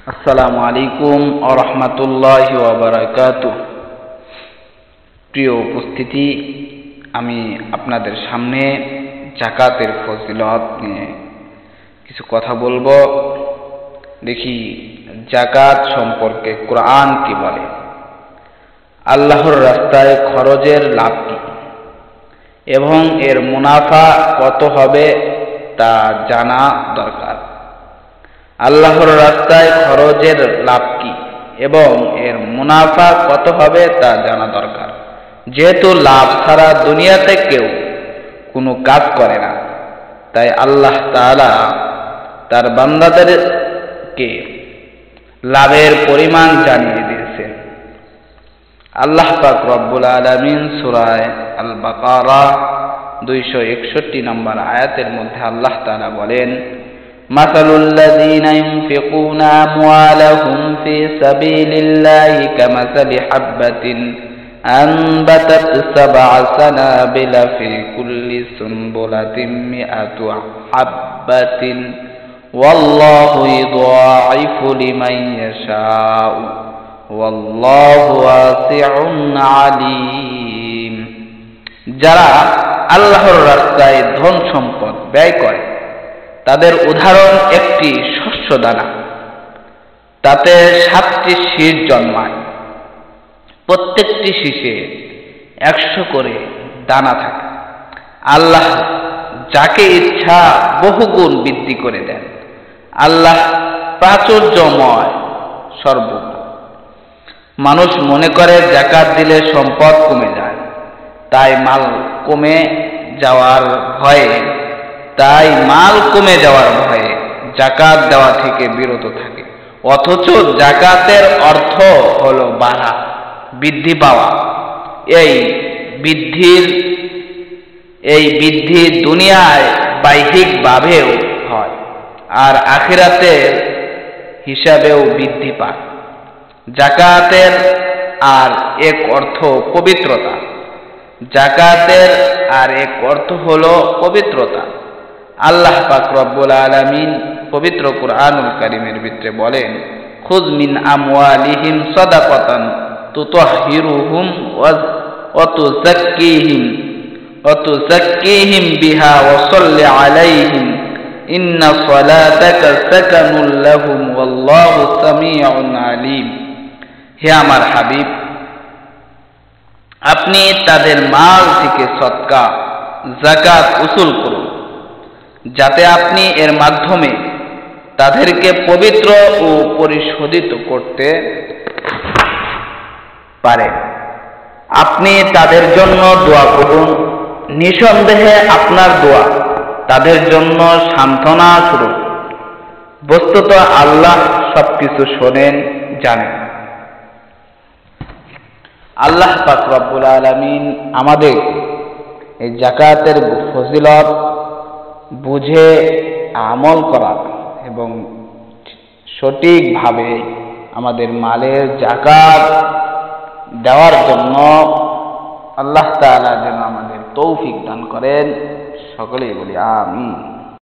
আসসালামু আলাইকুম ওয়া রাহমাতুল্লাহি ওয়া বারাকাতুহু। প্রিয় উপস্থিতি, আমি আপনাদের সামনে যাকাতের ফজিলত নিয়ে কিছু কথা বলবো। দেখি যাকাত সম্পর্কে কোরআন কি বলে। আল্লাহর রাস্তায় খরচের লাভ কি এবং এর মুনাফা কত হবে তা জানা দরকার। আল্লাহর রাস্তায় খরচের লাভ কি এবং এর মুনাফা কত হবে তা জানা দরকার। যেহেতু লাভ ছাড়া দুনিয়াতে কেউ কোনো কাজ করে না, তাই আল্লাহ তাআলা তার বান্দাদেরকে লাভের পরিমাণ জানিয়ে দিয়েছেন। আল্লাহ পাক রব্বুল আলামিন সূরা আল বাকারা 261 নম্বর আয়াতের মধ্যে আল্লাহ তাআলা বলেন, মাসালুল্লাযীনা ইউনফিকুনা আমওয়ালাহুম ফি সাবিলিল্লাহি কামাসালি হাববাতিন আনবাতাত সাবআ সানাবিলা ফি কুল্লি সুনবুলাতিন মিআতু হাববাতিন ওয়াল্লাহু ইউযাইফু লিমান ইয়াশাউ ওয়াল্লাহু ওয়াসিউন আলীম। যারা আল্লাহর রাস্তায় ধন সম্পদ ব্যয় করে তাদের উদাহরণ একটি শস্য দানা, তাতে 7টি শীষ জন্মায়, প্রত্যেকটি শীষে 100 করে দানা থাকে। আল্লাহ যাকে ইচ্ছা বহুগুণ বৃদ্ধি করে দেন। আল্লাহ প্রাচুর্যময় সর্বজ্ঞ। মানুষ মনে করে যাকাত দিলে সম্পদ কমে যায়, তাই মাল কমে যাওয়ার ভয়ে যাকাত দেওয়া থেকে বিরত থাকে। অথচ যাকাতের অর্থ হলো বাড়া, বৃদ্ধি পাওয়া। এই বৃদ্ধি দুনিয়ায় বাহ্যিকভাবেও হয় আর আখিরাতের হিসাবেও বৃদ্ধি পায়। যাকাতের আর এক অর্থ পবিত্রতা। যাকাতের আর এক অর্থ হলো পবিত্রতা। আল্লাহ পাক রব্বুল আলামিন পবিত্র কুরআনুল কারীমের ভিতরে বলেন, খুয মিন আমওয়ালিহিম সাদাকাতান তুতাহহিরুহুম ওয়া তুযাক্কিহিম বিহা ওয়া সাল্লি আলাইহিম ইন্না সালাতাকা সাকানুল লাহুম ওয়াল্লাহু সামিউন আলীম। হে আমার হাবিব, আপনি তাদের মাল থেকে সদকা যাকাত উসুল করুন, যাতে আপনি এর মাধ্যমে তাদেরকে পবিত্র ও পরিশোধিত করতে পারেন। আপনি তাদের জন্য দোয়া করুন, নিঃসন্দেহে আপনার দোয়া তাদের জন্য সান্ত্বনা স্বরূপ। বস্তুত আল্লাহ সবকিছু শোনেন, জানেন। আল্লাহ পাক রব্বুল আলামিন আমাদের এই যাকাতের ফজিলত বুঝে আমল করা এবং সঠিকভাবে আমাদের মালের যাকাত দেওয়ার জন্য আল্লাহ তাআলা যেন আমাদের তৌফিক দান করেন। সকলেই বলি আমিন।